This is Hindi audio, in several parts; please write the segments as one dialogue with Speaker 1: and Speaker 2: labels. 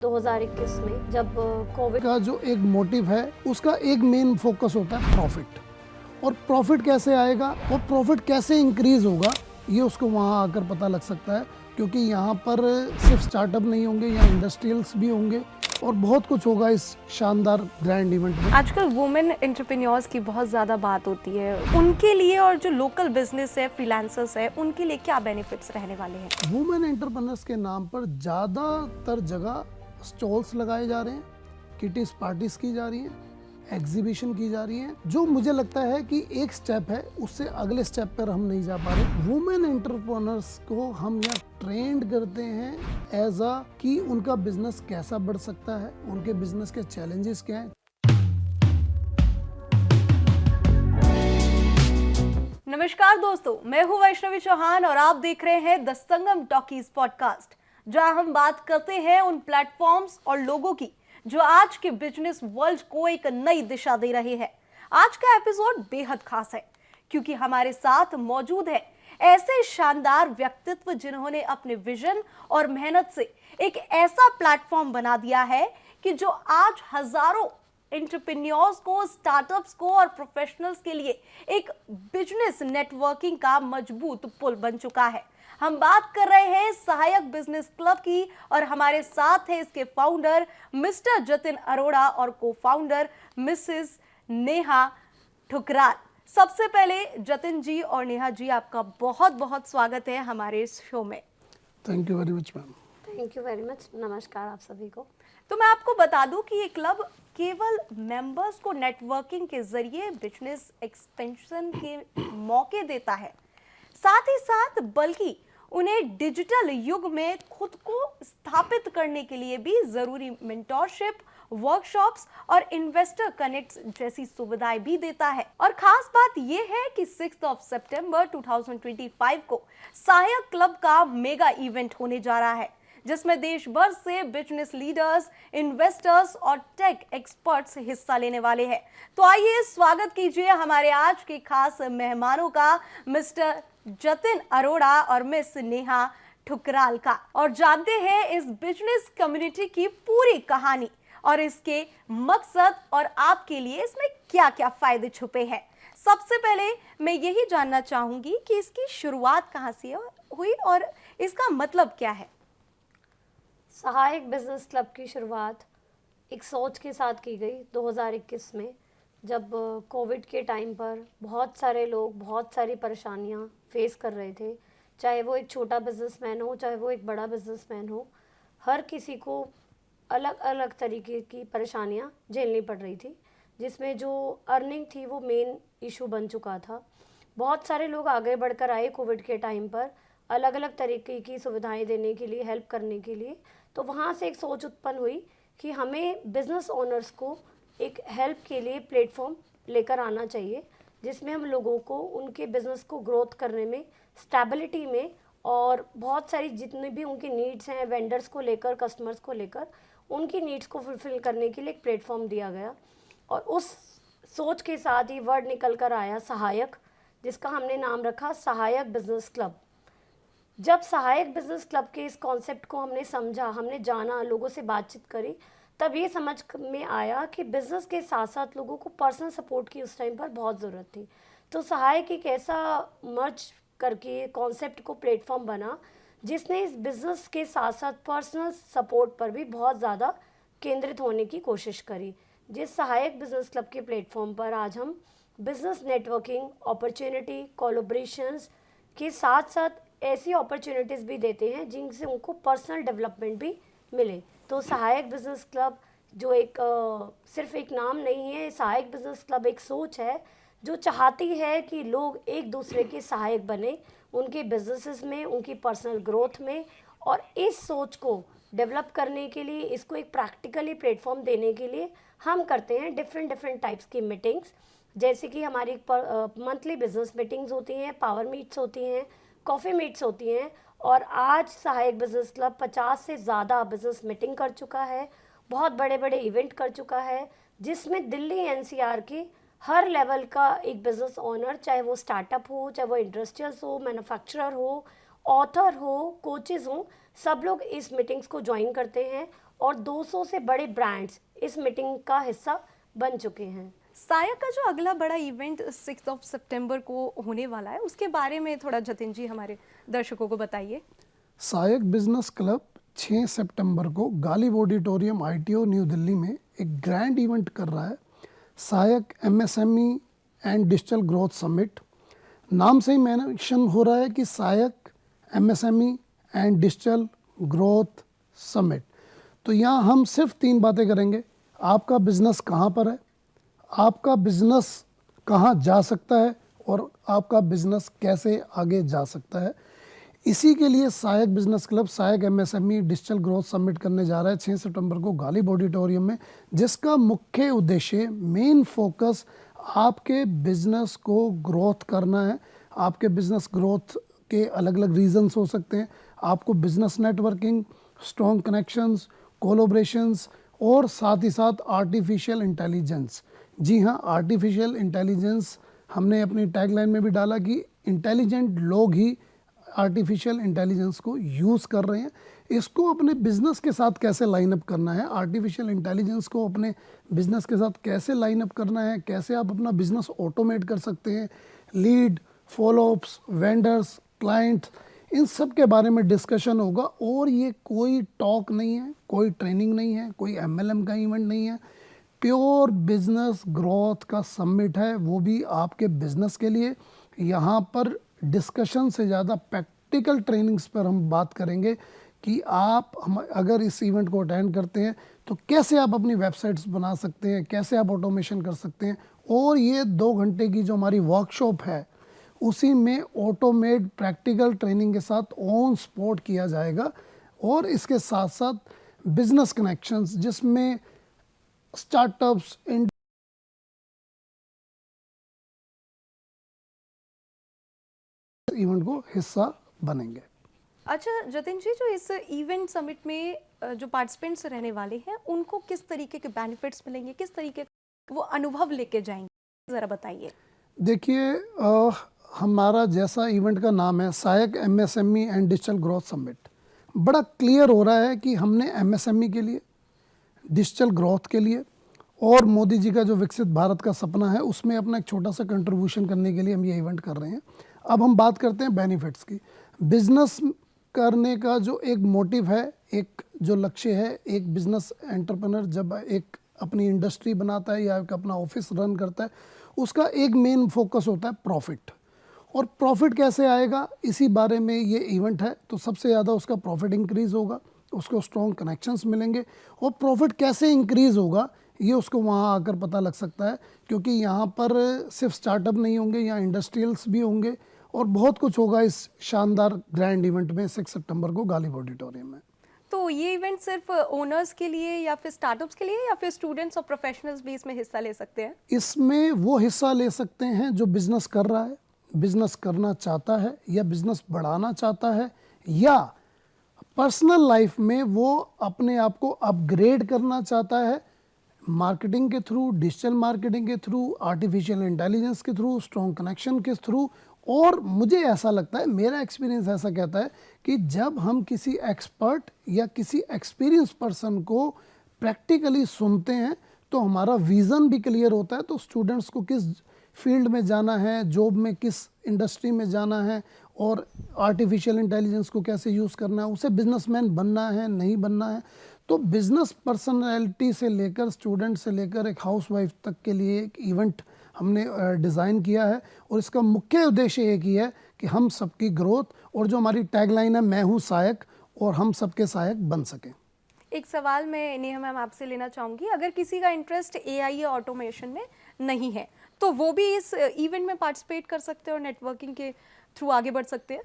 Speaker 1: 2021 में जब कोविड
Speaker 2: का जो एक मोटिव है उसका एक मेन फोकस होता है प्रॉफिट। और प्रॉफिट कैसे आएगा और प्रॉफिट कैसे इंक्रीज होगा ये उसको वहाँ आकर पता लग सकता है, क्योंकि यहाँ पर सिर्फ स्टार्टअप नहीं होंगे, यहाँ इंडस्ट्रियल्स भी होंगे और बहुत कुछ होगा इस शानदार ग्रैंड इवेंट में।
Speaker 3: आजकल वुमेन एंटरप्रेन्योर्स की बहुत ज़्यादा बात होती है, उनके लिए और जो लोकल बिजनेस है, फ्रीलांसर्स है, उनके लिए क्या बेनिफिट्स रहने वाले हैं?
Speaker 2: वुमेन एंटरप्रेन्योर्स के नाम पर ज़्यादातर जगह स्टॉल्स लगाए जा रहे हैं, किटीज पार्टीज की जा रही हैं, एग्जीबिशन की जा रही है, जो मुझे लगता है कि एक स्टेप है, उससे अगले स्टेप पर हम नहीं जा पा रहे। वुमेन एंटरप्रेन्योर्स को हम यहाँ ट्रेंड करते हैं एज अ कि उनका बिजनेस कैसा बढ़ सकता है, उनके बिजनेस के चैलेंजेस क्या हैं।
Speaker 3: नमस्कार दोस्तों, मैं हूँ वैष्णवी चौहान और आप देख रहे हैं द संगम टॉकीज पॉडकास्ट, जहां हम बात करते हैं उन प्लेटफॉर्म्स और लोगों की जो आज के बिजनेस वर्ल्ड को एक नई दिशा दे रहे हैं। आज का एपिसोड बेहद खास है क्योंकि हमारे साथ मौजूद है ऐसे शानदार व्यक्तित्व जिन्होंने अपने विजन और मेहनत से एक ऐसा प्लेटफॉर्म बना दिया है कि जो आज हजारों एंटरप्रेन्योर्स को, स्टार्टअप्स को और प्रोफेशनल्स के लिए एक बिजनेस नेटवर्किंग का मजबूत पुल बन चुका है। हम बात कर रहे हैं सहायक बिजनेस क्लब की और हमारे साथ है इसके फाउंडर मिस्टर जतिन अरोड़ा और को फाउंडर मिसेस नेहा ठुकराल। सबसे पहले जतिन जी और नेहा जी, आपका बहुत बहुत स्वागत है हमारे इस शो में।
Speaker 2: Thank you very much ma'am.
Speaker 1: Thank you very much. नमस्कार आप सभी को।
Speaker 3: तो मैं आपको बता दूं कि ये क्लब केवल मेंबर्स को नेटवर्किंग के जरिए बिजनेस एक्सपेंशन के मौके देता है, साथ ही साथ बल्कि उन्हें डिजिटल युग में खुद को स्थापित करने के लिए भी जरूरी मेंटोरशिप, वर्कशॉप्स और इन्वेस्टर कनेक्ट्स जैसी सुविधाएं भी देता है। और खास बात यह है कि 6 सितंबर 2025 को सहायक क्लब का मेगा इवेंट होने जा रहा है, जिसमें देश भर से बिजनेस लीडर्स, इन्वेस्टर्स और टेक एक्सपर्ट्स हिस्सा लेने वाले हैं। तो आइए स्वागत कीजिए हमारे आज के खास मेहमानों का, मिस्टर जतिन अरोड़ा और मिस नेहा ठुकराल का, और जानते हैं इस बिजनेस कम्युनिटी की पूरी कहानी और इसके मकसद और आपके लिए इसमें क्या-क्या फायदे छुपे हैं। सबसे पहले मैं यही जानना चाहूंगी कि इसकी शुरुआत कहां से हुई और इसका मतलब क्या है?
Speaker 1: सहायक बिजनेस क्लब की शुरुआत एक सोच के साथ की गई 2021 में, जब कोविड के टाइम पर बहुत सारे लोग बहुत सारी परेशानियां फेस कर रहे थे। चाहे वो एक छोटा बिजनेसमैन हो, चाहे वो एक बड़ा बिजनेसमैन हो, हर किसी को अलग अलग तरीके की परेशानियां झेलनी पड़ रही थी, जिसमें जो अर्निंग थी वो मेन इशू बन चुका था। बहुत सारे लोग आगे बढ़कर आए कोविड के टाइम पर अलग अलग तरीके की सुविधाएं देने के लिए, हेल्प करने के लिए। तो वहाँ से एक सोच उत्पन्न हुई कि हमें बिज़नेस ओनर्स को एक हेल्प के लिए प्लेटफॉर्म लेकर आना चाहिए, जिसमें हम लोगों को उनके बिज़नेस को ग्रोथ करने में, स्टेबिलिटी में और बहुत सारी जितनी भी उनकी नीड्स हैं, वेंडर्स को लेकर, कस्टमर्स को लेकर, उनकी नीड्स को फुलफ़िल करने के लिए एक प्लेटफॉर्म दिया गया। और उस सोच के साथ ही वर्ड निकल कर आया सहायक, जिसका हमने नाम रखा सहायक बिजनेस क्लब। जब सहायक बिजनेस क्लब के इस कॉन्सेप्ट को हमने समझा, हमने जाना, लोगों से बातचीत करी, तब ये समझ में आया कि बिज़नेस के साथ साथ लोगों को पर्सनल सपोर्ट की उस टाइम पर बहुत ज़रूरत थी। तो सहायक एक ऐसा मर्ज करके कॉन्सेप्ट को प्लेटफॉर्म बना, जिसने इस बिज़नेस के साथ साथ पर्सनल सपोर्ट पर भी बहुत ज़्यादा केंद्रित होने की कोशिश करी। जिस सहायक बिजनेस क्लब के प्लेटफॉर्म पर आज हम बिज़नेस नेटवर्किंग, अपॉर्चुनिटी, कोलैबोरेशंस के साथ साथ ऐसी अपॉर्चुनिटीज़ भी देते हैं जिनसे उनको पर्सनल डेवलपमेंट भी मिले। तो सहायक बिजनेस क्लब जो एक सिर्फ एक नाम नहीं है, सहायक बिजनेस क्लब एक सोच है जो चाहती है कि लोग एक दूसरे के सहायक बने उनके बिजनेसेस में, उनकी पर्सनल ग्रोथ में। और इस सोच को डेवलप करने के लिए, इसको एक प्रैक्टिकली प्लेटफॉर्म देने के लिए हम करते हैं डिफरेंट टाइप्स की मीटिंग्स, जैसे कि हमारी मंथली बिजनेस मीटिंग्स होती हैं, पावर मीट्स होती हैं, कॉफ़ी मीट्स होती हैं। और आज सहायक बिजनेस क्लब 50 से ज़्यादा बिजनेस मीटिंग कर चुका है, बहुत बड़े बड़े इवेंट कर चुका है, जिसमें दिल्ली एनसीआर के हर लेवल का एक बिजनेस ओनर, चाहे वो स्टार्टअप हो, चाहे वो इंडस्ट्रियल्स हो, मैन्युफैक्चरर हो, ऑथर हो, कोचेज़ हो, सब लोग इस मीटिंग्स को ज्वाइन करते हैं और 200 से बड़े ब्रांड्स इस मीटिंग का हिस्सा बन चुके हैं।
Speaker 3: सायक का जो अगला बड़ा इवेंट 6 सितंबर को होने वाला है, उसके बारे में थोड़ा जतिन जी हमारे दर्शकों को बताइए।
Speaker 2: सायक बिजनेस क्लब 6 सितंबर को Ghalib auditorium ITO new Delhi में एक ग्रैंड इवेंट कर रहा है, सायक MSME and digital growth summit. नाम से ही मेंशन हो रहा है कि सायक MSME and digital growth summit. तो यहाँ हम सिर्फ 3 बातें करेंगे। आपका बिजनेस कहाँ पर है, आपका बिजनेस कहाँ जा सकता है और आपका बिजनेस कैसे आगे जा सकता है। इसी के लिए सायक बिजनेस क्लब सायक MSME डिजिटल ग्रोथ समिट करने जा रहा है 6 सितंबर को गालिब ऑडिटोरियम में, जिसका मुख्य उद्देश्य, मेन फोकस आपके बिजनेस को ग्रोथ करना है। आपके बिजनेस ग्रोथ के अलग अलग रीजंस हो सकते हैं। आपको business networking, strong connections, collaborations और साथ ही साथ आर्टिफिशियल इंटेलिजेंस। जी हाँ, आर्टिफिशियल इंटेलिजेंस हमने अपनी टैगलाइन में भी डाला कि इंटेलिजेंट लोग ही आर्टिफिशियल इंटेलिजेंस को यूज़ कर रहे हैं। इसको अपने बिजनेस के साथ कैसे लाइन अप करना है, आर्टिफिशियल इंटेलिजेंस को अपने बिजनेस के साथ कैसे लाइन अप करना है, कैसे आप अपना बिजनेस ऑटोमेट कर सकते हैं, लीड, फॉलोअप्स, वेंडर्स, क्लाइंट्स, इन सब के बारे में डिस्कशन होगा। और ये कोई टॉक नहीं है, कोई ट्रेनिंग नहीं है, कोई MLM का इवेंट नहीं है, प्योर बिजनेस ग्रोथ का समिट है, वो भी आपके बिजनेस के लिए। यहाँ पर डिस्कशन से ज़्यादा प्रैक्टिकल ट्रेनिंग्स पर हम बात करेंगे कि आप हम अगर इस इवेंट को अटेंड करते हैं तो कैसे आप अपनी वेबसाइट्स बना सकते हैं, कैसे आप ऑटोमेशन कर सकते हैं। और ये 2 घंटे की जो हमारी वर्कशॉप है, उसी में ऑटोमेट प्रैक्टिकल ट्रेनिंग के साथ ऑन स्पॉट किया जाएगा। और इसके साथ साथ बिजनेस कनेक्शंस, जिसमें स्टार्टअप्स, इवेंट को हिस्सा बनेंगे।
Speaker 3: अच्छा जतिन जी, जो इस इवेंट समिट में जो पार्टिसिपेंट्स रहने वाले हैं, उनको किस तरीके के बेनिफिट्स मिलेंगे, किस तरीके का वो अनुभव लेके जाएंगे, ज़रा बताइए।
Speaker 2: देखिए, हमारा जैसा इवेंट का नाम है सायक MSME and digital growth summit, बड़ा क्लियर हो रहा है कि हमने MSME के लिए, डिजिटल ग्रोथ के लिए और मोदी जी का जो विकसित भारत का सपना है, उसमें अपना एक छोटा सा कंट्रीब्यूशन करने के लिए हम ये इवेंट कर रहे हैं। अब हम बात करते हैं बेनिफिट्स की। बिजनेस करने का जो एक मोटिव है, एक जो लक्ष्य है, एक बिजनेस एंटरप्रेन्योर जब एक अपनी इंडस्ट्री बनाता है या एक अपना ऑफिस रन करता है, उसका एक मेन फोकस होता है प्रॉफिट। और प्रॉफिट कैसे आएगा, इसी बारे में ये इवेंट है। तो सबसे ज़्यादा उसका प्रॉफिट इंक्रीज़ होगा, उसको स्ट्रॉन्ग कनेक्शंस मिलेंगे। और प्रॉफिट कैसे इंक्रीज़ होगा, ये उसको वहाँ आकर पता लग सकता है, क्योंकि यहाँ पर सिर्फ स्टार्टअप नहीं होंगे, यहाँ इंडस्ट्रियल्स भी होंगे और बहुत कुछ होगा इस शानदार ग्रैंड इवेंट में 6 सितंबर को गालिब ऑडिटोरियम में।
Speaker 3: तो ये इवेंट सिर्फ ओनर्स के लिए या फिर स्टार्टअप्स के लिए या फिर स्टूडेंट्स और प्रोफेशनल्स भी इसमें हिस्सा ले सकते हैं?
Speaker 2: इसमें वो हिस्सा ले सकते हैं जो बिजनेस कर रहा है, बिजनेस करना चाहता है या बिजनेस बढ़ाना चाहता है, या पर्सनल लाइफ में वो अपने आप को अपग्रेड करना चाहता है, मार्केटिंग के थ्रू, डिजिटल मार्केटिंग के थ्रू, आर्टिफिशियल इंटेलिजेंस के थ्रू, स्ट्रॉन्ग कनेक्शन के थ्रू। और मुझे ऐसा लगता है, मेरा एक्सपीरियंस ऐसा कहता है कि जब हम किसी एक्सपर्ट या किसी एक्सपीरियंस पर्सन को प्रैक्टिकली सुनते हैं तो हमारा विज़न भी क्लियर होता है। तो स्टूडेंट्स को किस फील्ड में जाना है, जॉब में किस इंडस्ट्री में जाना है और आर्टिफिशियल इंटेलिजेंस को कैसे यूज़ करना है, उसे बिजनेसमैन बनना है नहीं बनना है। तो बिजनेस पर्सनैलिटी से लेकर स्टूडेंट से लेकर एक हाउसवाइफ तक के लिए एक इवेंट हमने डिज़ाइन किया है। और इसका मुख्य उद्देश्य एक ही है कि हम सबकी ग्रोथ, और जो हमारी टैगलाइन है मैं हूँ सायक, और हम सबके सायक बन सकें।
Speaker 3: एक सवाल मैं नेहा मैम आपसे लेना चाहूँगी, अगर किसी का इंटरेस्ट AI या ऑटोमेशन में नहीं है तो वो भी इस इवेंट में पार्टिसिपेट कर सकते हैं और नेटवर्किंग के थ्रू आगे बढ़ सकते हैं?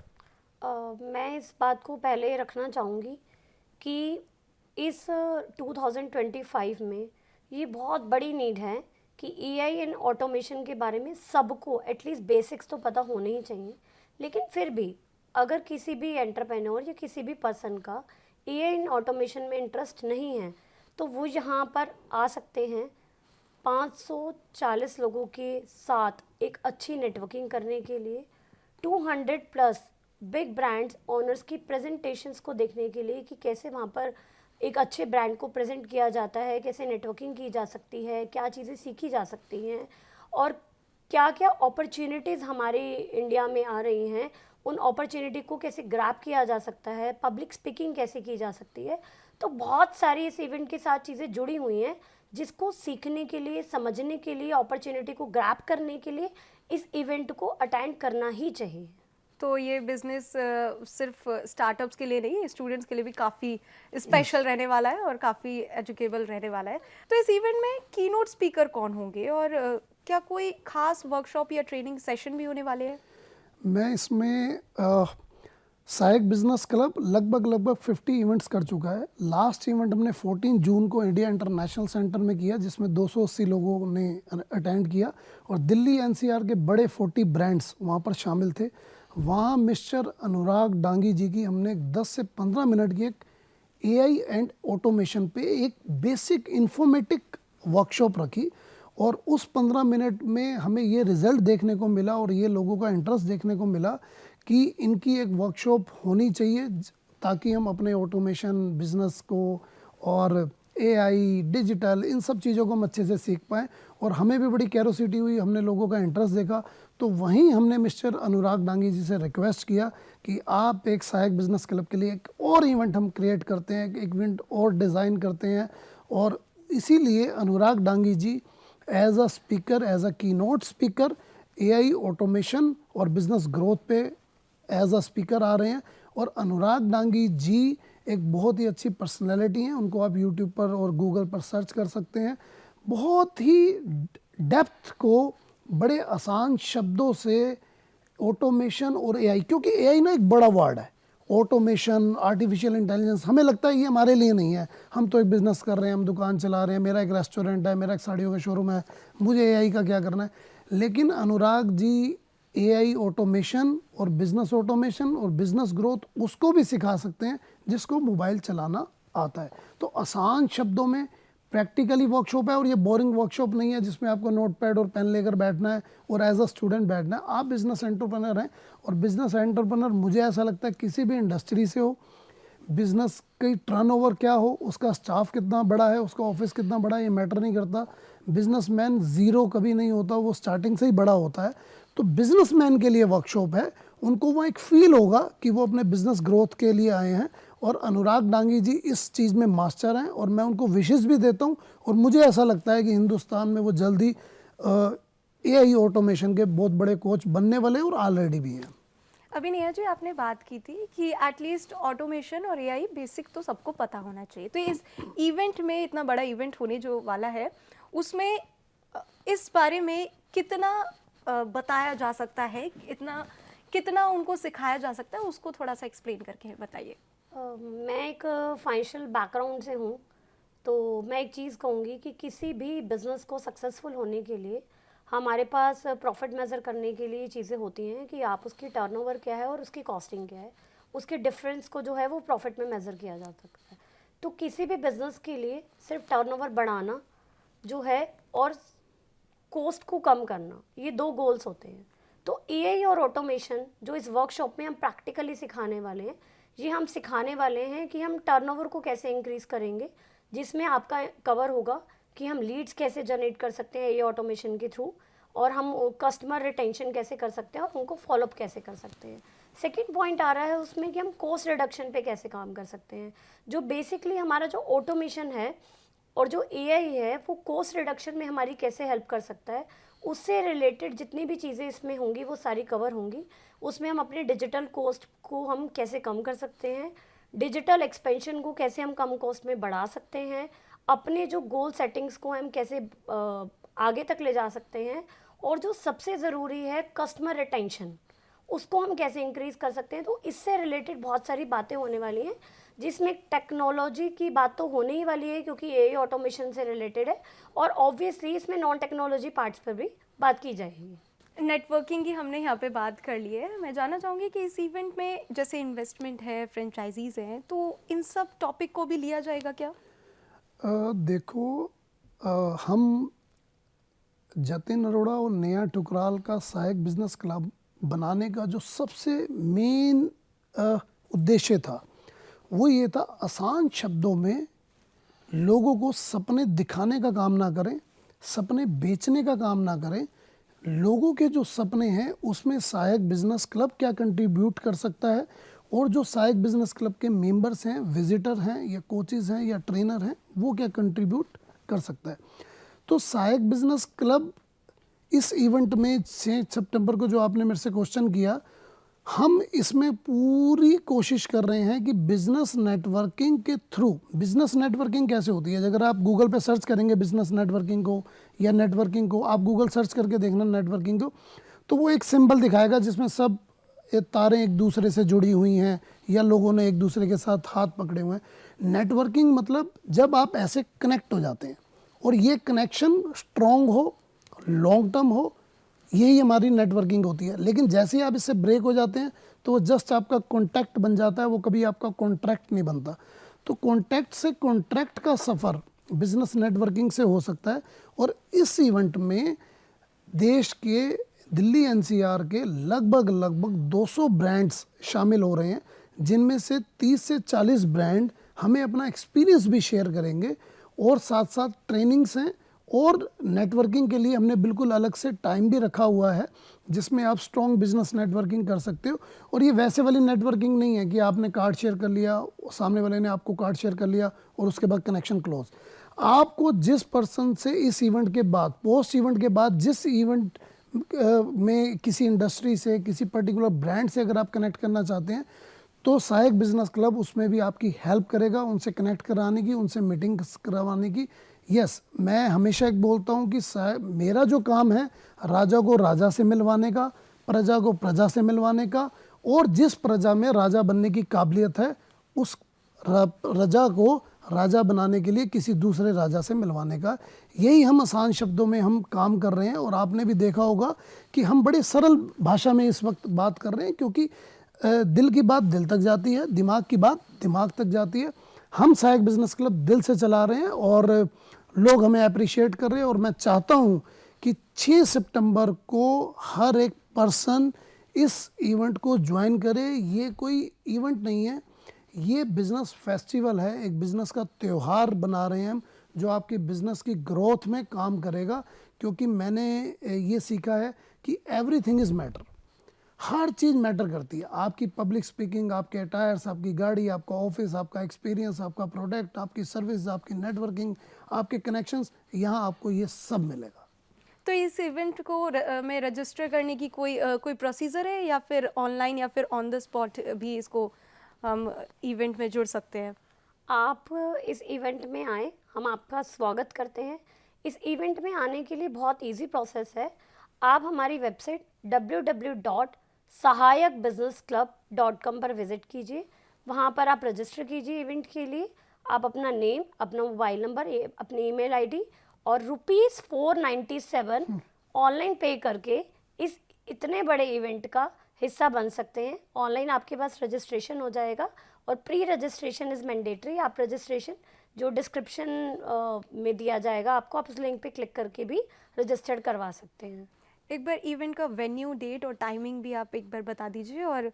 Speaker 1: मैं इस बात को पहले रखना चाहूँगी कि इस 2025 में ये बहुत बड़ी नीड है कि AI एंड ऑटोमेशन के बारे में सबको एटलीस्ट बेसिक्स तो पता होने ही चाहिए। लेकिन फिर भी अगर किसी भी एंटरप्रेन्योर या किसी भी पर्सन का AI एंड ऑटोमेशन में इंटरेस्ट नहीं है तो वो यहाँ पर आ सकते हैं 540 लोगों के साथ एक अच्छी नेटवर्किंग करने के लिए, 200 प्लस बिग ब्रांड्स ओनर्स की प्रेजेंटेशंस को देखने के लिए कि कैसे वहाँ पर एक अच्छे ब्रांड को प्रेजेंट किया जाता है, कैसे नेटवर्किंग की जा सकती है, क्या चीज़ें सीखी जा सकती हैं और क्या क्या अपॉर्चुनिटीज़ हमारे इंडिया में आ रही हैं, उन अपॉर्चुनिटी को कैसे ग्रैब किया जा सकता है, पब्लिक स्पीकिंग कैसे की जा सकती है। तो बहुत सारी इस इवेंट के साथ चीज़ें जुड़ी हुई हैं जिसको सीखने के लिए, समझने के लिए, अपॉर्चुनिटी को ग्रैब करने के लिए इस इवेंट को अटेंड करना ही चाहिए।
Speaker 3: तो ये बिजनेस सिर्फ स्टार्टअप्स के लिए नहीं, स्टूडेंट्स के लिए भी काफ़ी स्पेशल रहने वाला है और काफ़ी एजुकेबल रहने वाला है। तो इस इवेंट में कीनोट स्पीकर कौन होंगे और क्या कोई खास वर्कशॉप या ट्रेनिंग सेशन भी होने वाले हैं?
Speaker 2: मैं इसमें सहायक बिजनेस क्लब लगभग 50 इवेंट्स कर चुका है। लास्ट इवेंट हमने 14 जून को इंडिया इंटरनेशनल सेंटर में किया, जिसमें 280 लोगों ने अटेंड किया और दिल्ली एनसीआर के बड़े 40 ब्रांड्स वहाँ पर शामिल थे। वहाँ मिस्टर अनुराग डांगी जी की हमने 10 से 15 मिनट की एक एआई एंड ऑटोमेशन पे एक बेसिक इन्फॉर्मेटिक वर्कशॉप रखी और उस 15 मिनट में हमें ये रिज़ल्ट देखने को मिला और ये लोगों का इंटरेस्ट देखने को मिला कि इनकी एक वर्कशॉप होनी चाहिए ताकि हम अपने ऑटोमेशन बिजनेस को और एआई डिजिटल इन सब चीज़ों को हम अच्छे से सीख पाएँ। और हमें भी बड़ी कैरोसिटी हुई, हमने लोगों का इंटरेस्ट देखा, तो वहीं हमने मिस्टर अनुराग डांगी जी से रिक्वेस्ट किया कि आप एक सहायक बिजनेस क्लब के लिए एक और इवेंट हम क्रिएट करते हैं, एक इवेंट और डिज़ाइन करते हैं। और इसीलिए Anurag Dangi ji as a speaker, as a keynote speaker AI automation और बिजनेस ग्रोथ पे एज अ स्पीकर आ रहे हैं। और अनुराग डांगी जी एक बहुत ही अच्छी पर्सनैलिटी हैं, उनको आप यूट्यूब पर और गूगल पर सर्च कर सकते हैं। बहुत ही डेप्थ को बड़े आसान शब्दों से ऑटोमेशन और एआई, क्योंकि एआई ना एक बड़ा वर्ड है, ऑटोमेशन, आर्टिफिशियल इंटेलिजेंस, हमें लगता है ये हमारे लिए नहीं है, हम तो एक बिज़नेस कर रहे हैं, हम दुकान चला रहे हैं, मेरा एक रेस्टोरेंट है, मेरा एक साड़ियों का शोरूम है, मुझे एआई का क्या करना है। लेकिन अनुराग जी एआई ऑटोमेशन और बिज़नेस ग्रोथ उसको भी सिखा सकते हैं जिसको मोबाइल चलाना आता है। तो आसान शब्दों में प्रैक्टिकली वर्कशॉप है और ये बोरिंग वर्कशॉप नहीं है जिसमें आपको नोटपैड और पेन लेकर बैठना है और एज अ स्टूडेंट बैठना है। आप बिजनेस एंटरप्रेन्योर हैं और बिजनेस एंटरप्रेन्योर मुझे ऐसा लगता है किसी भी इंडस्ट्री से हो, बिजनेस की टर्नओवर क्या हो, उसका स्टाफ कितना बड़ा है, उसका ऑफिस कितना बड़ा है, ये मैटर नहीं करता। बिजनेसमैन ज़ीरो कभी नहीं होता, वो स्टार्टिंग से ही बड़ा होता है। तो बिजनेसमैन के लिए वर्कशॉप है, उनको वो एक फील होगा कि वो अपने बिजनेस ग्रोथ के लिए आए हैं। और अनुराग डांगी जी इस चीज़ में मास्टर हैं और मैं उनको विशेष भी देता हूं। और मुझे ऐसा लगता है कि हिंदुस्तान में वो जल्दी एआई ऑटोमेशन के बहुत बड़े कोच बनने वाले और ऑलरेडी भी हैं।
Speaker 3: अभी नेहा जी, आपने बात की थी कि एटलीस्ट ऑटोमेशन और एआई बेसिक तो सबको पता होना चाहिए। तो इस इवेंट में, इतना बड़ा इवेंट होने जो वाला है, उसमें इस बारे में कितना बताया जा सकता है, कितना उनको सिखाया जा सकता है, उसको थोड़ा सा एक्सप्लेन करके बताइए।
Speaker 1: मैं एक फाइनेंशियल बैकग्राउंड से हूँ, तो मैं एक चीज़ कहूँगी कि किसी भी बिज़नेस को सक्सेसफुल होने के लिए हमारे पास प्रॉफिट मेज़र करने के लिए चीज़ें होती हैं कि आप उसकी टर्नओवर क्या है और उसकी कॉस्टिंग क्या है, उसके डिफरेंस को जो है वो प्रॉफिट में मेज़र किया जा सकता है। तो किसी भी बिज़नेस के लिए सिर्फ टर्नओवर बढ़ाना जो है और कॉस्ट को कम करना, ये दो गोल्स होते हैं। तो एआई और ऑटोमेशन जो इस वर्कशॉप में हम प्रैक्टिकली सिखाने वाले हैं, ये हम सिखाने वाले हैं कि हम टर्नओवर को कैसे इंक्रीज़ करेंगे, जिसमें आपका कवर होगा कि हम लीड्स कैसे जनरेट कर सकते हैं ये ऑटोमेशन के थ्रू, और हम कस्टमर रिटेंशन कैसे कर सकते हैं और उनको फॉलोअप कैसे कर सकते हैं। सेकंड पॉइंट आ रहा है उसमें कि हम कॉस्ट रिडक्शन पे कैसे काम कर सकते हैं। जो बेसिकली हमारा जो ऑटोमेशन है और जो एआई है वो कॉस्ट रिडक्शन में हमारी कैसे हेल्प कर सकता है, उससे रिलेटेड जितनी भी चीज़ें इसमें होंगी वो सारी कवर होंगी। उसमें हम अपने डिजिटल कॉस्ट को हम कैसे कम कर सकते हैं, डिजिटल एक्सपेंशन को कैसे हम कम कॉस्ट में बढ़ा सकते हैं, अपने जो गोल सेटिंग्स को हम कैसे आगे तक ले जा सकते हैं, और जो सबसे ज़रूरी है कस्टमर रिटेंशन, उसको हम कैसे इंक्रीज़ कर सकते हैं। तो इससे रिलेटेड बहुत सारी बातें होने वाली हैं, जिसमें टेक्नोलॉजी की बात तो होने ही वाली है क्योंकि एआई ऑटोमेशन से रिलेटेड है, और ऑब्वियसली इसमें नॉन टेक्नोलॉजी पार्ट्स पर भी बात की जाएगी।
Speaker 3: नेटवर्किंग की हमने यहाँ पे बात कर ली है। मैं जानना चाहूँगी कि इस इवेंट में जैसे इन्वेस्टमेंट है, फ्रेंचाइजीज़ हैं, तो इन सब टॉपिक को भी लिया जाएगा क्या?
Speaker 2: देखो, हम जतिन अरोड़ा और नेहा ठुकराल का सहायक बिजनेस क्लब बनाने का जो सबसे मेन उद्देश्य था वो ये था आसान शब्दों में लोगों को सपने दिखाने का काम ना करें, सपने बेचने का काम ना करें। लोगों के जो सपने हैं उसमें सहायक बिजनेस क्लब क्या कंट्रीब्यूट कर सकता है, और जो सहायक बिजनेस क्लब के मेंबर्स हैं, विजिटर हैं या कोचेज़ हैं या ट्रेनर हैं, वो क्या कंट्रीब्यूट कर सकता है। तो सहायक बिजनेस क्लब इस इवेंट में 6 सितंबर को जो आपने मेरे से क्वेश्चन किया, हम इसमें पूरी कोशिश कर रहे हैं कि बिजनेस नेटवर्किंग के थ्रू, बिजनेस नेटवर्किंग कैसे होती है, अगर आप गूगल पे सर्च करेंगे बिजनेस नेटवर्किंग को या नेटवर्किंग को, आप गूगल सर्च करके देखना नेटवर्किंग को, तो वो एक सिंबल दिखाएगा जिसमें सब ये तारें एक दूसरे से जुड़ी हुई हैं या लोगों ने एक दूसरे के साथ हाथ पकड़े हुए हैं। नेटवर्किंग मतलब जब आप ऐसे कनेक्ट हो जाते हैं और ये कनेक्शन स्ट्रॉन्ग हो, लॉन्ग टर्म हो, यही हमारी नेटवर्किंग होती है। लेकिन जैसे ही आप इससे ब्रेक हो जाते हैं तो वो जस्ट आपका कॉन्टैक्ट बन जाता है, वो कभी आपका कॉन्ट्रैक्ट नहीं बनता। तो कॉन्टैक्ट से कॉन्ट्रैक्ट का सफ़र बिजनेस नेटवर्किंग से हो सकता है। और इस इवेंट में देश के दिल्ली एनसीआर के लगभग 200 ब्रांड्स शामिल हो रहे हैं, जिनमें से 30 से 40 ब्रांड हमें अपना एक्सपीरियंस भी शेयर करेंगे, और साथ साथ ट्रेनिंग्स हैं, और नेटवर्किंग के लिए हमने बिल्कुल अलग से टाइम भी रखा हुआ है जिसमें आप स्ट्रॉन्ग बिजनेस नेटवर्किंग कर सकते हो। और ये वैसे वाली नेटवर्किंग नहीं है कि आपने कार्ड शेयर कर लिया, सामने वाले ने आपको कार्ड शेयर कर लिया और उसके बाद कनेक्शन क्लोज। आपको जिस पर्सन से इस इवेंट के बाद, पोस्ट इवेंट के बाद, जिस इवेंट में किसी इंडस्ट्री से, किसी पर्टिकुलर ब्रांड से अगर आप कनेक्ट करना चाहते हैं, तो सहायक बिजनेस क्लब उसमें भी आपकी हेल्प करेगा, उनसे कनेक्ट कराने की, उनसे मीटिंग करवाने की। यस, मैं हमेशा एक बोलता हूँ कि मेरा जो काम है राजा को राजा से मिलवाने का, प्रजा को प्रजा से मिलवाने का, और जिस प्रजा में राजा बनने की काबिलियत है उस प्रजा को राजा बनाने के लिए किसी दूसरे राजा से मिलवाने का। यही हम आसान शब्दों में हम काम कर रहे हैं। और आपने भी देखा होगा कि हम बड़े सरल भाषा में इस वक्त बात कर रहे हैं, क्योंकि दिल की बात दिल तक जाती है, दिमाग की बात दिमाग तक जाती है। हम सहायक बिजनेस क्लब दिल से चला रहे हैं और लोग हमें अप्रिशिएट कर रहे हैं। और मैं चाहता हूं कि 6 सितंबर को हर एक पर्सन इस इवेंट को ज्वाइन करे। ये कोई इवेंट नहीं है, ये बिज़नेस फेस्टिवल है, एक बिज़नेस का त्यौहार बना रहे हैं हम, जो आपकी बिज़नेस की ग्रोथ में काम करेगा। क्योंकि मैंने ये सीखा है कि everything is matter, her cheese matter करती है। आपकी पब्लिक स्पीकिंग, आपके अटायर्स, आपकी गाड़ी, आपका ऑफिस, आपका एक्सपीरियंस, आपका प्रोडक्ट, आपकी सर्विस, आपकी नेटवर्किंग, आपके कनेक्शंस, यहाँ आपको ये सब मिलेगा।
Speaker 3: तो इस इवेंट को में रजिस्टर करने की कोई प्रोसीजर है, या फिर ऑनलाइन या फिर ऑन द स्पॉट भी इसको हम इवेंट में जुड़ सकते हैं?
Speaker 1: आप इस इवेंट में आएँ, हम आपका स्वागत करते हैं। इस इवेंट में आने के लिए बहुत इजी प्रोसेस है। आप हमारी वेबसाइट www.sahayakbusinessclub.com पर विज़िट कीजिए। वहाँ पर आप रजिस्टर कीजिए इवेंट के लिए। आप अपना नेम, अपना मोबाइल नंबर, अपनी ईमेल आईडी और ₹497 ऑनलाइन पे करके इस इतने बड़े इवेंट का हिस्सा बन सकते हैं। ऑनलाइन आपके पास रजिस्ट्रेशन हो जाएगा और प्री रजिस्ट्रेशन इज़ मैंडेटरी। आप रजिस्ट्रेशन जो डिस्क्रिप्शन में दिया जाएगा आपको, आप उस लिंक पे क्लिक करके भी रजिस्टर्ड करवा सकते हैं।
Speaker 3: एक बार इवेंट का वेन्यू, डेट और टाइमिंग भी आप एक बार बता दीजिए, और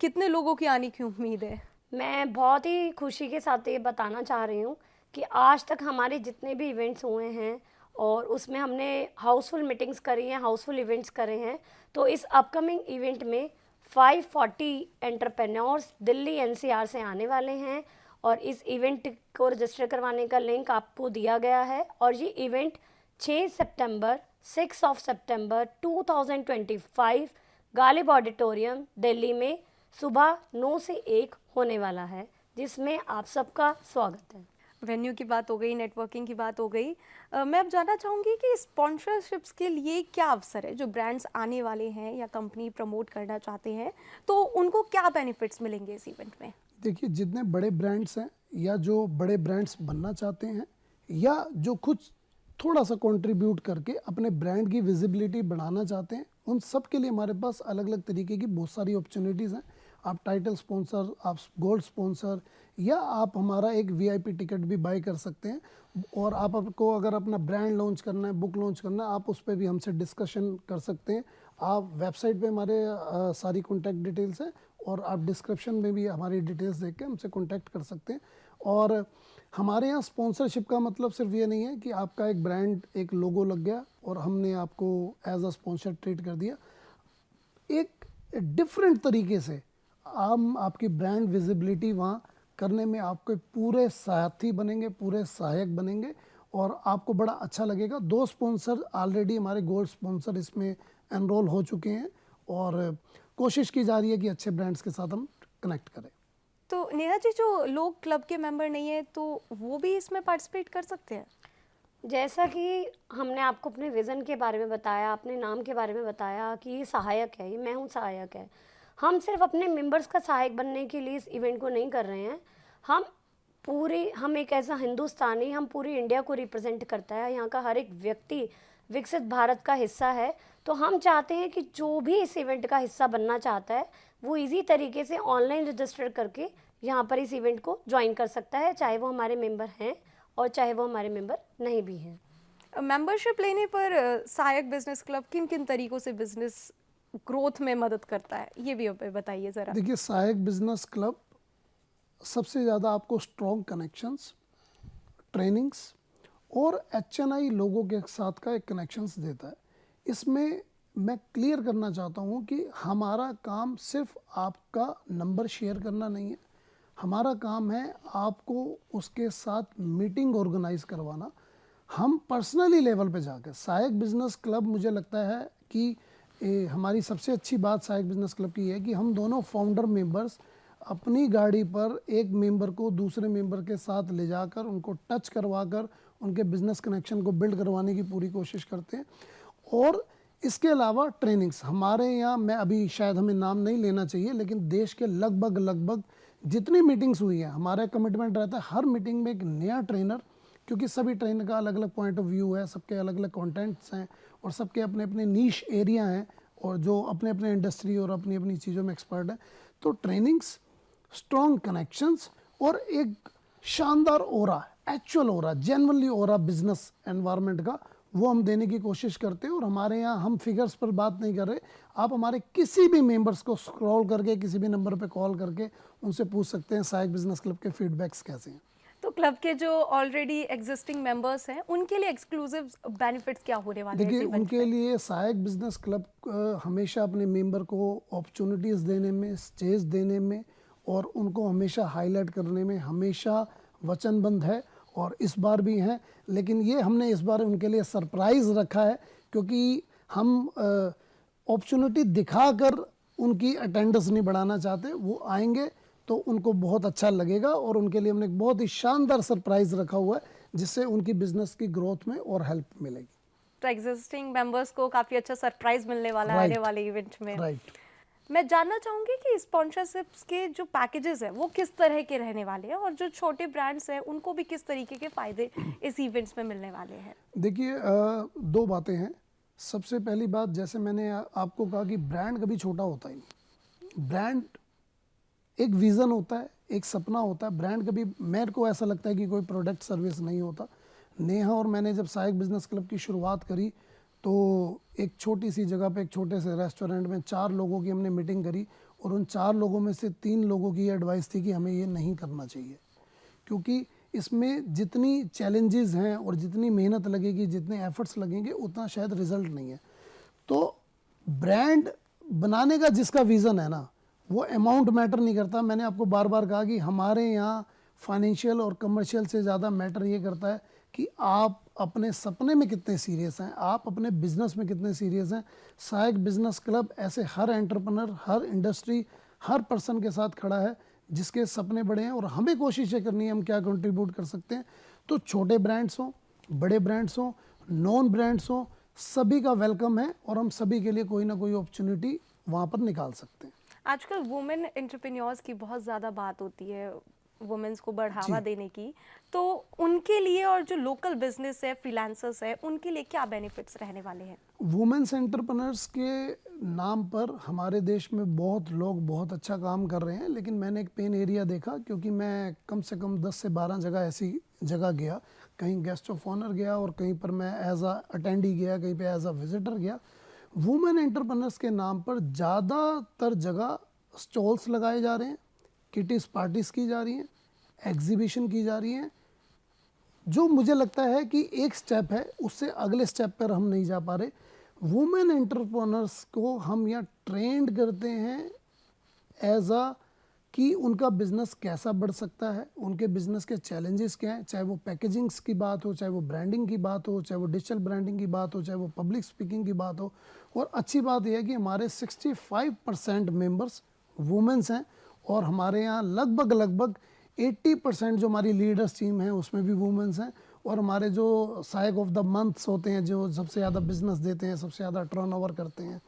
Speaker 3: कितने लोगों की आने की उम्मीद है?
Speaker 1: मैं बहुत ही खुशी के साथ ये बताना चाह रही हूँ कि आज तक हमारे जितने भी इवेंट्स हुए हैं और उसमें हमने हाउसफुल मीटिंग्स करी हैं, हाउसफुल इवेंट्स करे हैं। तो इस अपकमिंग इवेंट में 540 एंटरप्रेन्योर्स दिल्ली एनसीआर से आने वाले हैं और इस इवेंट को रजिस्टर करवाने का लिंक आपको दिया गया है। और ये इवेंट 6 सितंबर 6 सितंबर 2025 गालिब ऑडिटोरियम दिल्ली में सुबह 9 से 1 होने वाला है, जिसमें आप सबका स्वागत है।
Speaker 3: वेन्यू की बात हो गई, नेटवर्किंग की बात हो गई। मैं अब जानना चाहूँगी कि स्पॉन्सरशिप्स के लिए क्या अवसर है? जो ब्रांड्स आने वाले हैं या कंपनी प्रमोट करना चाहते हैं, तो उनको क्या बेनिफिट्स मिलेंगे इस इवेंट में?
Speaker 2: देखिए, जितने बड़े ब्रांड्स हैं या जो बड़े ब्रांड्स बनना चाहते हैं या जो खुद थोड़ा सा कंट्रीब्यूट करके अपने ब्रांड की विजिबिलिटी बढ़ाना चाहते हैं, उन सब के लिए हमारे पास अलग अलग तरीके की बहुत सारी अपॉर्चुनिटीज़ हैं। आप टाइटल स्पॉन्सर, आप गोल्ड स्पॉन्सर, या आप हमारा एक वीआईपी टिकट भी बाय कर सकते हैं। और आपको अगर अपना ब्रांड लॉन्च करना है, बुक लॉन्च करना है, आप उस पर भी हमसे डिस्कशन कर सकते हैं। आप वेबसाइट पे हमारे सारी कॉन्टैक्ट डिटेल्स हैं और आप डिस्क्रिप्शन में भी हमारी डिटेल्स देख के हमसे कॉन्टैक्ट कर सकते हैं। और हमारे यहाँ स्पॉन्सरशिप का मतलब सिर्फ ये नहीं है कि आपका एक ब्रांड, एक लोगो लग गया और हमने आपको एज अ स्पॉन्सर ट्रीट कर दिया। एक डिफरेंट तरीके से हम आपकी ब्रांड विजिबिलिटी वहाँ करने में आपके पूरे साथी बनेंगे, पूरे सहायक बनेंगे और आपको बड़ा अच्छा लगेगा। 2 स्पॉन्सर ऑलरेडी हमारे गोल्ड स्पॉन्सर इसमें एनरोल हो चुके हैं और कोशिश की जा रही है कि अच्छे ब्रांड्स के साथ हम कनेक्ट करें।
Speaker 3: तो नेहा जी, जो लोग क्लब के मेंबर नहीं है तो वो भी इसमें पार्टिसिपेट कर सकते हैं?
Speaker 1: जैसा कि हमने आपको अपने विज़न के बारे में बताया, अपने नाम के बारे में बताया कि ये सहायक है, ये मैं हूँ सहायक है। हम सिर्फ अपने मेंबर्स का सहायक बनने के लिए इस इवेंट को नहीं कर रहे हैं। हम एक ऐसा हिंदुस्तानी, हम पूरी इंडिया को रिप्रेजेंट करता है। यहाँ का हर एक व्यक्ति विकसित भारत का हिस्सा है। तो हम चाहते हैं कि जो भी इस इवेंट का हिस्सा बनना चाहता है वो इजी तरीके से ऑनलाइन रजिस्टर करके यहाँ पर इस इवेंट को ज्वाइन कर सकता है, चाहे वो हमारे मेंबर हैं और चाहे वो हमारे मेंबर नहीं भी हैं।
Speaker 3: मेंबरशिप लेने पर सहायक बिजनेस क्लब किन किन तरीकों से बिजनेस ग्रोथ में मदद करता है, ये भी बताइए ज़रा।
Speaker 2: देखिए, सहायक बिजनेस क्लब सबसे ज़्यादा आपको स्ट्रॉन्ग कनेक्शंस, ट्रेनिंग्स और HNI लोगों के साथ का एक कनेक्शंस देता है। इसमें मैं क्लियर करना चाहता हूँ कि हमारा काम सिर्फ आपका नंबर शेयर करना नहीं है, हमारा काम है आपको उसके साथ मीटिंग ऑर्गेनाइज करवाना। हम पर्सनली लेवल पे जाकर सहायक बिजनेस क्लब, मुझे लगता है कि हमारी सबसे अच्छी बात सहायक बिजनेस क्लब की है कि हम दोनों फाउंडर मेंबर्स अपनी गाड़ी पर एक मेंबर को दूसरे मेंबर के साथ ले जाकर उनको टच करवाकर उनके बिजनेस कनेक्शन को बिल्ड करवाने की पूरी कोशिश करते हैं। और इसके अलावा ट्रेनिंग्स हमारे यहाँ, मैं अभी शायद हमें नाम नहीं लेना चाहिए, लेकिन देश के लगभग जितनी मीटिंग्स हुई हैं, हमारा कमिटमेंट रहता है हर मीटिंग में एक नया ट्रेनर, क्योंकि सभी ट्रेनर का अलग अलग पॉइंट ऑफ व्यू है, सबके अलग अलग कंटेंट्स हैं और सबके अपने अपने नीश एरिया हैं और जो अपने अपने इंडस्ट्री और अपनी अपनी चीज़ों में एक्सपर्ट हैं। तो ट्रेनिंग्स, स्ट्रॉन्ग कनेक्शंस और एक शानदार ओरा, एक्चुअल ओरा, जेन्युइनली ओरा बिजनेस एनवायरनमेंट का, वो हम देने की कोशिश करते हैं। और हमारे यहाँ हम फिगर्स पर बात नहीं कर रहे, आप हमारे किसी भी मेंबर्स को स्क्रॉल करके किसी भी नंबर पे कॉल करके उनसे पूछ सकते हैं सहायक बिजनेस क्लब के फीडबैक्स कैसे हैं।
Speaker 3: तो क्लब के जो ऑलरेडी एग्जिस्टिंग मेंबर्स हैं उनके लिए एक्सक्लूसिव बेनिफिट्स क्या होने वाले हैं?
Speaker 2: देखिए, उनके लिए सहायक बिजनेस क्लब हमेशा अपने मेंबर को अपॉर्चुनिटीज़ देने में, स्टेज देने में और उनको हमेशा हाईलाइट करने में हमेशा वचनबद्ध है और इस बार भी हैं। लेकिन ये हमने इस बार उनके लिए सरप्राइज़ रखा है, क्योंकि हम अपॉर्चुनिटी दिखाकर उनकी अटेंडेंस नहीं बढ़ाना चाहते। वो आएंगे तो उनको बहुत अच्छा लगेगा और उनके लिए हमने एक बहुत ही शानदार सरप्राइज़ रखा हुआ है जिससे उनकी बिजनेस की ग्रोथ में और हेल्प मिलेगी।
Speaker 3: तो एग्जिस्टिंग मेंबर्स को काफ़ी अच्छा सरप्राइज मिलने वाला है आने वाले इवेंट में।
Speaker 2: राइट।
Speaker 3: मैं जानना चाहूँगी कि स्पॉन्सरशिप्स के जो पैकेजेस हैं वो किस तरह के रहने वाले हैं और जो छोटे ब्रांड्स हैं उनको भी किस तरीके के फ़ायदे इस इवेंट्स में मिलने वाले हैं?
Speaker 2: देखिए, 2 बातें हैं। सबसे पहली बात, जैसे मैंने आपको कहा कि ब्रांड कभी छोटा होता ही नहीं। ब्रांड एक विज़न होता है, एक सपना होता है। ब्रांड कभी, मेरे को ऐसा लगता है कि कोई प्रोडक्ट सर्विस नहीं होता। नेहा और मैंने जब सहायक बिजनेस क्लब की शुरुआत करी तो एक छोटी सी जगह पे एक छोटे से रेस्टोरेंट में 4 लोगों की हमने मीटिंग करी और उन 4 लोगों में से 3 लोगों की एडवाइस थी कि हमें ये नहीं करना चाहिए, क्योंकि इसमें जितनी चैलेंजेस हैं और जितनी मेहनत लगेगी, जितने एफर्ट्स लगेंगे, उतना शायद रिजल्ट नहीं है। तो ब्रांड बनाने का जिसका विज़न है ना, वो अमाउंट मैटर नहीं करता। मैंने आपको बार बार कहा कि हमारे यहाँ फाइनेंशियल और कमर्शियल से ज़्यादा मैटर ये करता है कि आप अपने सपने में कितने सीरियस हैं, आप अपने बिजनेस में कितने सीरियस हैं। सहायक बिजनेस क्लब ऐसे हर एंटरप्रेन्योर, हर इंडस्ट्री, हर पर्सन के साथ खड़ा है जिसके सपने बड़े हैं और हमें कोशिश ये करनी है हम क्या कंट्रीब्यूट कर सकते हैं। तो छोटे ब्रांड्स हों, बड़े ब्रांड्स हों, नॉन ब्रांड्स हों, सभी का वेलकम है और हम सभी के लिए कोई ना कोई अपॉर्चुनिटी वहाँ पर निकाल सकते हैं।
Speaker 3: आजकल वुमेन एंटरप्रेन्योर्स की बहुत ज़्यादा बात होती है, वुमेन्स को बढ़ावा देने की, तो उनके लिए और जो लोकल बिजनेस है, फ्रीलांसर्स है, उनके लिए क्या बेनिफिट्स रहने वाले हैं?
Speaker 2: वुमेन्स एंटरप्रेन्योर्स के नाम पर हमारे देश में बहुत लोग बहुत अच्छा काम कर रहे हैं, लेकिन मैंने एक पेन एरिया देखा, क्योंकि मैं कम से कम 10 से 12 जगह ऐसी जगह गया, कहीं गेस्ट ऑफ ऑनर गया और कहीं पर मैं एज अ अटेंडी गया, कहीं पे एज अ विजिटर गया। वुमेन एंटरप्रेन्योर्स के नाम पर ज़्यादातर जगह स्टॉल्स लगाए जा रहे हैं, किटीज़ पार्टीज़ की जा रही हैं, एग्जीबिशन की जा रही हैं, जो मुझे लगता है कि एक स्टेप है, उससे अगले स्टेप पर हम नहीं जा पा रहे। वुमेन एंटरप्रेन्योर्स को हम यहाँ ट्रेंड करते हैं एज अ कि उनका बिजनेस कैसा बढ़ सकता है, उनके बिजनेस के चैलेंजेस क्या हैं, चाहे वो पैकेजिंग्स की बात हो, चाहे वो ब्रांडिंग की बात हो, चाहे वो डिजिटल ब्रांडिंग की बात हो, चाहे वो पब्लिक स्पीकिंग की बात हो। और अच्छी बात यह है कि हमारे 65% मेंबर्स वुमेन्स हैं और हमारे यहाँ लगभग 80% जो हमारी लीडर्स टीम है उसमें भी वुमेन्स हैं। और हमारे जो सहायक ऑफ द मंथ्स होते हैं, जो सबसे ज़्यादा बिजनेस देते हैं, सबसे ज़्यादा टर्नओवर करते हैं,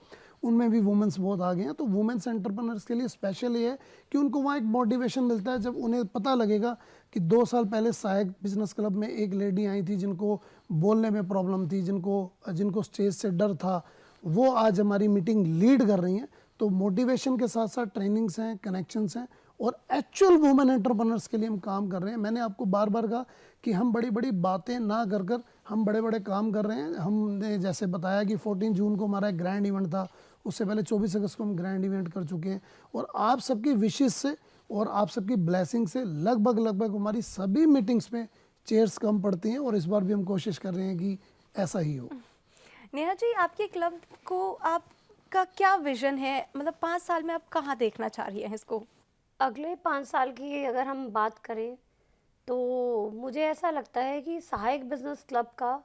Speaker 2: उनमें भी वुमेन्स बहुत आगे हैं। तो वुमेन्स एंटरप्रेन्योर्स के लिए स्पेशल ये है कि उनको वहाँ एक मोटिवेशन मिलता है, जब उन्हें पता लगेगा कि 2 साल पहले सहायक बिजनेस क्लब में एक लेडी आई थी जिनको बोलने में प्रॉब्लम थी, जिनको स्टेज से डर था, वो आज हमारी मीटिंग लीड कर रही हैं। तो मोटिवेशन के साथ साथ ट्रेनिंग्स हैं, कनेक्शंस हैं और एक्चुअल वुमेन एंटरप्रेन्योर्स के लिए हम काम कर रहे हैं। मैंने आपको बार बार कहा कि हम बड़ी बड़ी बातें ना कर कर हम बड़े बड़े काम कर रहे हैं। हमने जैसे बताया कि 14 जून को हमारा एक ग्रैंड इवेंट था, उससे पहले 24 अगस्त को हम ग्रैंड इवेंट कर चुके हैं। और आप सबकी विशेष से और आप सबकी ब्लेसिंग से लगभग हमारी सभी मीटिंग्स में चेयर्स कम पड़ती हैं और इस बार भी हम कोशिश कर रहे हैं कि ऐसा ही हो।
Speaker 3: नेहा जी, आपके क्लब को आपका क्या विजन है, मतलब 5 साल में आप कहाँ देखना चाह रही हैं इसको?
Speaker 1: अगले 5 साल की अगर हम बात करें तो मुझे ऐसा लगता है कि सहायक बिजनेस क्लब का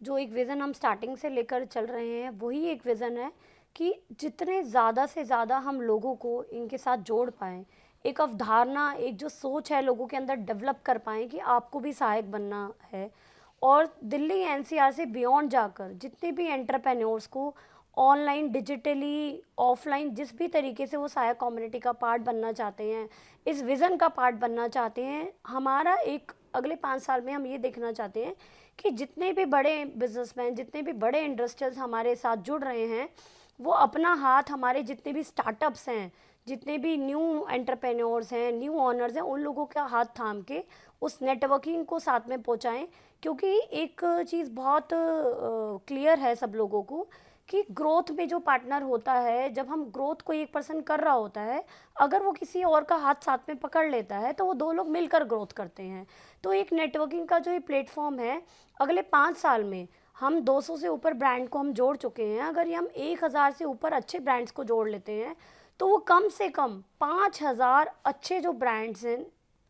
Speaker 1: जो एक विज़न हम स्टार्टिंग से लेकर चल रहे हैं वही एक विज़न है कि जितने ज़्यादा से ज़्यादा हम लोगों को इनके साथ जोड़ पाएँ, एक अवधारणा, एक जो सोच है लोगों के अंदर डेवलप कर पाएँ कि आपको भी सहायक बनना है। और दिल्ली एनसीआर से बियॉन्ड जाकर जितने भी एंटरप्रेन्योर्स को ऑनलाइन, डिजिटली, ऑफलाइन जिस भी तरीके से वो सहायक कम्युनिटी का पार्ट बनना चाहते हैं, इस विज़न का पार्ट बनना चाहते हैं, हमारा एक अगले 5 साल में हम ये देखना चाहते हैं कि जितने भी बड़े बिजनेसमैन, जितने भी बड़े इंडस्ट्रियल्स हमारे साथ जुड़ रहे हैं, वो अपना हाथ हमारे जितने भी स्टार्टअप्स हैं, जितने भी न्यू एंटरप्रेन्योर्स हैं, न्यू ऑनर्स हैं, उन लोगों का हाथ थाम के उस नेटवर्किंग को साथ में पहुंचाएं। क्योंकि एक चीज़ बहुत क्लियर है सब लोगों को कि ग्रोथ में जो पार्टनर होता है, जब हम ग्रोथ को एक पर्सन कर रहा होता है, अगर वो किसी और का हाथ साथ में पकड़ लेता है तो वो 2 लोग मिलकर ग्रोथ करते हैं। तो एक नेटवर्किंग का जो ये प्लेटफॉर्म है, अगले 5 साल में हम 200 से ऊपर ब्रांड को हम जोड़ चुके हैं। अगर ये हम 1000 से ऊपर अच्छे ब्रांड्स को जोड़ लेते हैं तो वो कम से कम 5000 अच्छे जो ब्रांड्स हैं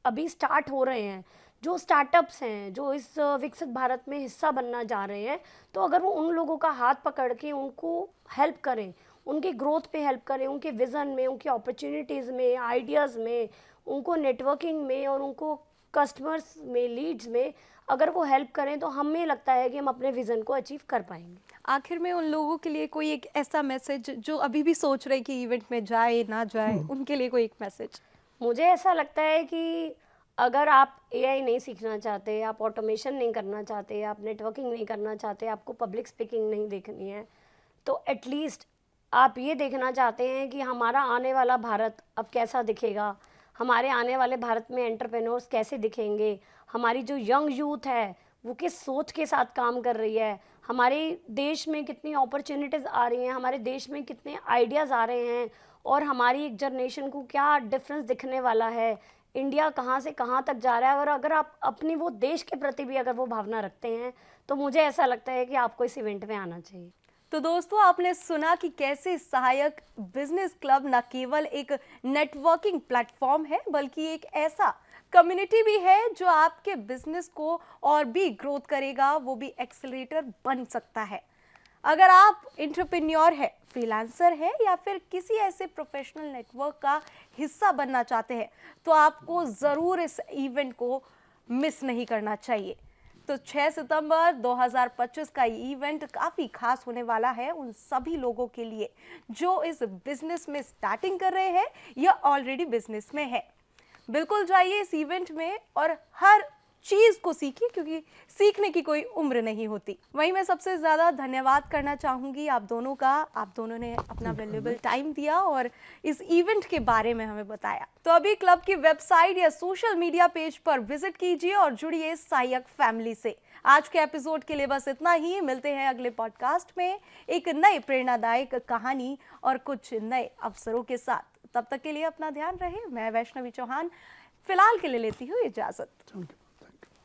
Speaker 1: अभी स्टार्ट हो रहे हैं, जो स्टार्टअप्स हैं, जो इस विकसित भारत में हिस्सा बनना जा रहे हैं, तो अगर वो उन लोगों का हाथ पकड़ के उनको हेल्प करें, उनकी ग्रोथ पे हेल्प करें, उनके विज़न में, उनकी अपॉर्चुनिटीज़ में, आइडियाज़ में, उनको नेटवर्किंग में और उनको कस्टमर्स में, लीड्स में अगर वो हेल्प करें, तो हमें लगता है कि हम अपने विज़न को अचीव कर पाएंगे।
Speaker 3: आखिर में उन लोगों के लिए कोई एक ऐसा मैसेज जो अभी भी सोच रहे कि इवेंट में जाए ना जाए, उनके लिए कोई एक मैसेज?
Speaker 1: मुझे ऐसा लगता है कि अगर आप एआई नहीं सीखना चाहते, आप ऑटोमेशन नहीं करना चाहते, आप नेटवर्किंग नहीं करना चाहते, आपको पब्लिक स्पीकिंग नहीं देखनी है, तो एटलीस्ट आप ये देखना चाहते हैं कि हमारा आने वाला भारत अब कैसा दिखेगा, हमारे आने वाले भारत में एंटरप्रेन्योर्स कैसे दिखेंगे, हमारी जो यंग यूथ है वो किस सोच के साथ काम कर रही है, हमारे देश में कितनी अपॉर्चुनिटीज़ आ रही हैं, हमारे देश में कितने आइडियाज़ आ रहे हैं और हमारी एक जनरेशन को क्या डिफरेंस दिखने वाला है, इंडिया कहाँ से कहाँ तक जा रहा है। और अगर आप अपनी वो देश के प्रति भी अगर वो भावना रखते हैं तो मुझे ऐसा लगता है कि आपको इस इवेंट में आना चाहिए।
Speaker 3: तो दोस्तों, आपने सुना कि कैसे सहायक बिजनेस क्लब न केवल एक नेटवर्किंग प्लेटफॉर्म है बल्कि एक ऐसा कम्युनिटी भी है जो आपके बिजनेस को और भी ग्रोथ करेगा, वो भी एक्सेलरेटर बन सकता है। अगर आप एंटरप्रेन्योर है, फ्रीलांसर है या फिर किसी ऐसे प्रोफेशनल नेटवर्क का हिस्सा बनना चाहते हैं तो आपको ज़रूर इस इवेंट को मिस नहीं करना चाहिए। तो 6 सितंबर 2025 का ये इवेंट काफ़ी खास होने वाला है उन सभी लोगों के लिए जो इस बिजनेस में स्टार्टिंग कर रहे हैं या ऑलरेडी बिजनेस में है। बिल्कुल जाइए इस इवेंट में और हर चीज़ को सीखिए, क्योंकि सीखने की कोई उम्र नहीं होती। वहीं मैं सबसे ज़्यादा धन्यवाद करना चाहूँगी आप दोनों का। आप दोनों ने अपना वैल्यूएबल टाइम दिया और इस इवेंट के बारे में हमें बताया। तो अभी क्लब की वेबसाइट या सोशल मीडिया पेज पर विजिट कीजिए और जुड़िए सहायक फैमिली से। आज के एपिसोड के लिए बस इतना ही। मिलते हैं अगले पॉडकास्ट में एक नए प्रेरणादायक कहानी और कुछ नए अवसरों के साथ। तब तक के लिए अपना ध्यान रहे। मैं वैष्णवी चौहान फिलहाल के लिए लेती हूँ इजाजत।